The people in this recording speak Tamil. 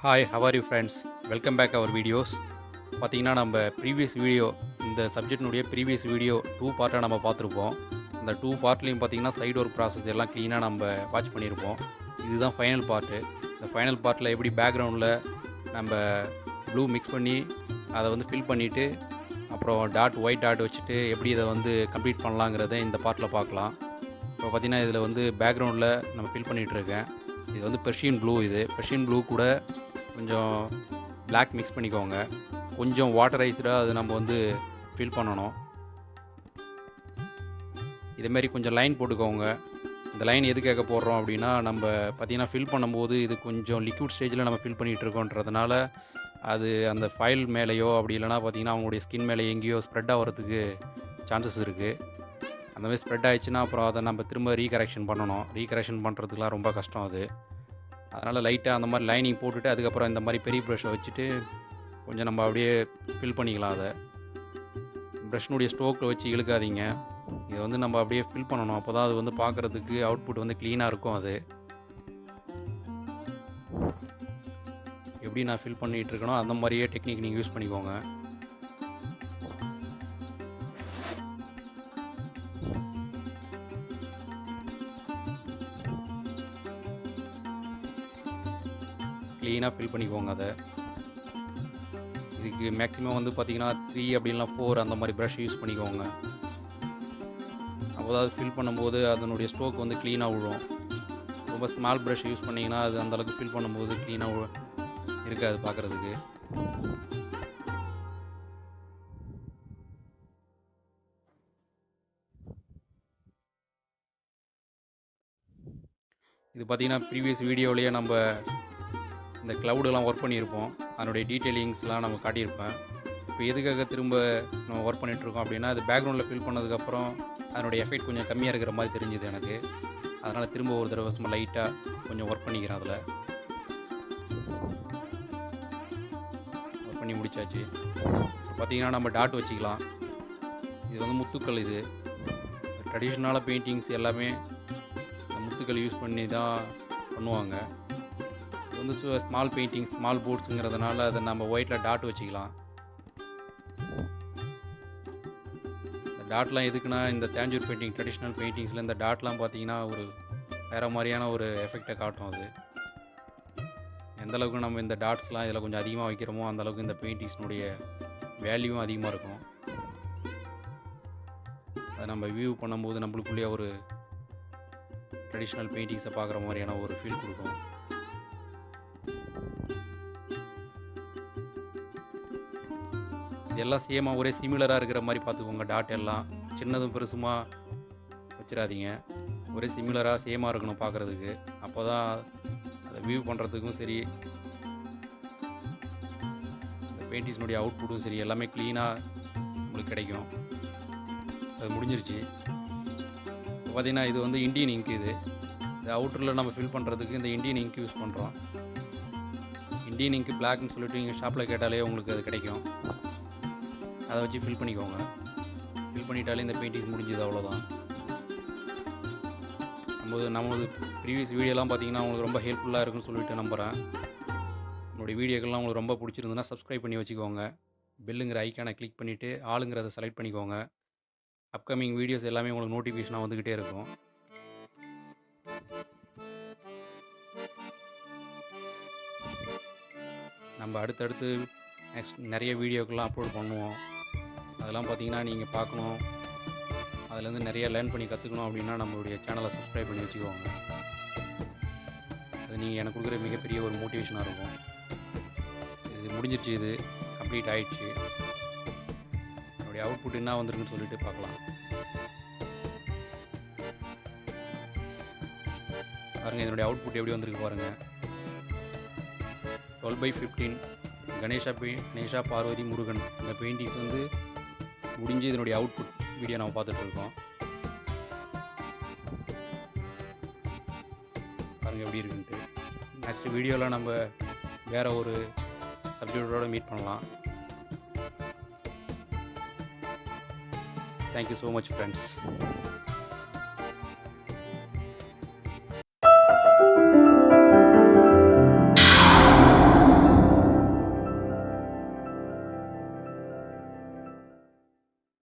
Hi how are you friends? Welcome back our videos. பார்த்தீங்கன்னா நம்ம ப்ரீவியஸ் வீடியோ இந்த சப்ஜெக்ட்னுடைய ப்ரீவியஸ் வீடியோ 2 பார்ட்டாக நம்ம பார்த்துருப்போம். அந்த 2 பார்ட்லேயும் பார்த்தீங்கன்னா சைடு ஒர்க் ப்ராசஸ் எல்லாம் க்ளீனாக நம்ம வாட்ச் பண்ணியிருப்போம். இதுதான் ஃபைனல் பார்ட்டு. இந்த ஃபைனல் பார்ட்டில் எப்படி பேக்ரவுண்டில் நம்ம ப்ளூ மிக்ஸ் பண்ணி அதை வந்து ஃபில் பண்ணிவிட்டு அப்புறம் ஒயிட் டாட் வச்சுட்டு எப்படி இதை வந்து கம்ப்ளீட் பண்ணலாங்கிறத இந்த பார்ட்டில் பார்க்கலாம். இப்போ பார்த்தீங்கன்னா இதில் வந்து பேக்ரவுண்டில் நம்ம ஃபில் பண்ணிகிட்ருக்கேன். இது வந்து பெர்ஷியன் ப்ளூ கூட கொஞ்சம் பிளாக் மிக்ஸ் பண்ணிக்கோங்க. கொஞ்சம் வாட்டரைஸ்டாக அது நம்ம வந்து ஃபில் பண்ணணும். இதேமாரி கொஞ்சம் லைன் போட்டுக்கோங்க. இந்த லைன் எதுக்காக போடுறோம் அப்படின்னா, நம்ம பார்த்திங்கன்னா ஃபில் பண்ணும்போது இது கொஞ்சம் லிக்விட் ஸ்டேஜில் நம்ம ஃபில் பண்ணிகிட்டு இருக்கோன்றதுனால அது அந்த ஃபைல் மேலேயோ அப்படி இல்லைனா பார்த்திங்கன்னா அவங்களுடைய ஸ்கின் மேலே எங்கேயோ ஸ்ப்ரெட் ஆகிறதுக்கு சான்சஸ் இருக்குது. அந்த மாதிரி ஸ்ப்ரெட் ஆகிடுச்சுன்னா அப்புறம் அதை நம்ம திரும்ப ரீகரெக்ஷன் பண்ணணும். ரீகரெக்ஷன் பண்ணுறதுக்குலாம் ரொம்ப கஷ்டம் அது. அதனால் லைட்டாக அந்த மாதிரி லைனிங் போட்டுட்டு அதுக்கப்புறம் இந்த மாதிரி பெரிய ப்ரஷ்ஷை வச்சுட்டு கொஞ்சம் நம்ம அப்படியே ஃபில் பண்ணிக்கலாம். அதை ப்ரஷ்னுடைய ஸ்ட்ரோக்கில் வச்சு இழுக்காதீங்க. இதை வந்து நம்ம அப்படியே ஃபில் பண்ணணும். அப்போ தான் அது வந்து பார்க்குறதுக்கு அவுட்புட் வந்து க்ளீனாக இருக்கும். அது எப்படி நான் ஃபில் பண்ணிகிட்டு இருக்கேனோ அந்த மாதிரியே டெக்னிக் நீங்கள் யூஸ் பண்ணிக்கோங்க. க்ளீனாக ஃபில் பண்ணிக்கோங்க. அதை இதுக்கு மேக்ஸிமம் வந்து பார்த்திங்கன்னா 3 அப்படின்னா 4 அந்த மாதிரி ப்ரஷ் யூஸ் பண்ணிக்கோங்க. அப்போ தான் ஃபில் பண்ணும்போது அதனுடைய ஸ்ட்ரோக் வந்து க்ளீனாக விழும். ரொம்ப ஸ்மால் ப்ரஷ் யூஸ் பண்ணிங்கன்னா அது அந்தளவுக்கு ஃபில் பண்ணும்போது க்ளீனாக இருக்காது பார்க்குறதுக்கு. இது பார்த்திங்கன்னா ப்ரீவியஸ் வீடியோவிலேயே நம்ம இந்த க்ளவுடெல்லாம் ஒர்க் பண்ணியிருப்போம். அதனுடைய டீட்டெயிலிங்ஸ்லாம் நம்ம காட்டியிருப்பேன். இப்போ எதுக்காக திரும்ப நம்ம ஒர்க் பண்ணிகிட்ருக்கோம் அப்படின்னா, அது பேக்ரவுண்டில் ஃபில் பண்ணதுக்கப்புறம் அதனுடைய எஃபெக்ட் கொஞ்சம் கம்மியாக இருக்கிற மாதிரி தெரிஞ்சுது எனக்கு. அதனால் திரும்ப ஒரு தடவை சும்மா லைட்டாக கொஞ்சம் ஒர்க் பண்ணிக்கிறேன். அதில் ஒர்க் பண்ணி முடிச்சாச்சு. பார்த்திங்கன்னா நம்ம டாட் வச்சுக்கலாம். இது வந்து முத்துக்கள். இது ட்ரெடிஷ்னலான பெயிண்டிங்ஸ் எல்லாமே முத்துக்கள் யூஸ் பண்ணி தான் பண்ணுவாங்க. இது வந்து ஸ்மால் பெயிண்டிங் ஸ்மால் போர்ட்ஸுங்கிறதுனால அதை நம்ம ஒயிட்டில் டாட் வச்சுக்கலாம். இந்த டாட்லாம் எதுக்குன்னா, இந்த தேஞ்சூர் பெயிண்டிங் ட்ரெடிஷ்னல் பெயிண்டிங்ஸில் இந்த டாட்லாம் பார்த்திங்கன்னா ஒரு வேறு மாதிரியான ஒரு எஃபெக்டை காட்டும். அது எந்தளவுக்கு நம்ம இந்த டாட்ஸ்லாம் இதில் கொஞ்சம் அதிகமாக வைக்கிறோமோ அந்தளவுக்கு இந்த பெயிண்டிங்ஸ்னுடைய வேல்யூவும் அதிகமாக இருக்கும். அதை நம்ம வியூ பண்ணும்போது நம்மளுக்குள்ளேயே ஒரு ட்ரெடிஷ்னல் பெயிண்டிங்ஸை பார்க்குற மாதிரியான ஒரு ஃபீல் கொடுக்கும். இதெல்லாம் சேமாக ஒரே சிமிலராக இருக்கிற மாதிரி பார்த்துக்கோங்க. டாட் எல்லாம் சின்னதும் பெருசுமா வச்சிடாதீங்க. ஒரே சிமிலராக சேமாக இருக்கணும் பார்க்குறதுக்கு. அப்போ தான் அதை வியூ பண்ணுறதுக்கும் சரி, இந்த பெயிண்டிங்ஸ்னுடைய அவுட்புட்டும் சரி எல்லாமே க்ளீனாக உங்களுக்கு கிடைக்கும். அது முடிஞ்சிருச்சு. இப்போ பார்த்திங்கன்னா இது வந்து இண்டியன் இங்க். இது அவுட்டரில் நம்ம ஃபில் பண்ணுறதுக்கு இந்த இண்டியன் இங்க் யூஸ் பண்ணுறோம். இண்டியன் இங்க் பிளாக்னு சொல்லிட்டு நீங்கள் ஷாப்பில் கேட்டாலே உங்களுக்கு அது கிடைக்கும். அதை வச்சு ஃபில் பண்ணிக்கோங்க. ஃபில் பண்ணிட்டாலே இந்த பெயிண்டிங் முடிஞ்சது, அவ்வளோதான். நம்மளது ப்ரீவியஸ் வீடியோலாம் பார்த்திங்கன்னா உங்களுக்கு ரொம்ப ஹெல்ப்ஃபுல்லாக இருக்குன்னு சொல்லிட்டு நம்புகிறேன். நம்மளுடைய வீடியோக்கள்லாம் உங்களுக்கு ரொம்ப பிடிச்சிருந்ததுன்னா சப்ஸ்கிரைப் பண்ணி வச்சுக்கோங்க. பெல்லுங்கிற ஐக்கானை கிளிக் பண்ணிவிட்டு ஆளுங்கிறத செலக்ட் பண்ணிக்கோங்க. அப்கமிங் வீடியோஸ் எல்லாமே உங்களுக்கு நோட்டிஃபிகேஷனாக வந்துக்கிட்டே இருக்கும். நம்ம அடுத்தடுத்து நெக்ஸ்ட் நிறைய வீடியோக்கெல்லாம் அப்லோட் பண்ணுவோம். அதெல்லாம் பார்த்திங்கன்னா நீங்கள் பார்க்கணும், அதுலேருந்து நிறைய லேர்ன் பண்ணி கற்றுக்கணும் அப்படின்னா நம்மளுடைய சேனலை சப்ஸ்கிரைப் பண்ணி வச்சுக்கோங்க. அது நீங்கள் எனக்கு கொடுக்குற மிகப்பெரிய ஒரு மோட்டிவேஷனாக இருக்கும். இது முடிஞ்சிருச்சு. இது கம்ப்ளீட் ஆகிடுச்சு. என்னுடைய அவுட்புட் என்ன வந்திருக்குன்னு சொல்லிட்டு பார்க்கலாம். பாருங்கள் என்னுடைய அவுட்புட் எப்படி வந்திருக்கு பாருங்கள். 12/15 கணேஷா பார்வதி முருகன் இந்த பெயிண்டிங்ஸ் வந்து முடிஞ்சு இதனுடைய அவுட்புட் வீடியோ நம்ம பார்த்துட்ருக்கோம். பாருங்கள் எப்படி இருக்குன்ட்டு. நெக்ஸ்ட் வீடியோவில் நம்ம வேறு ஒரு சப்ஜெக்டோடு மீட் பண்ணலாம். Thank you so much friends.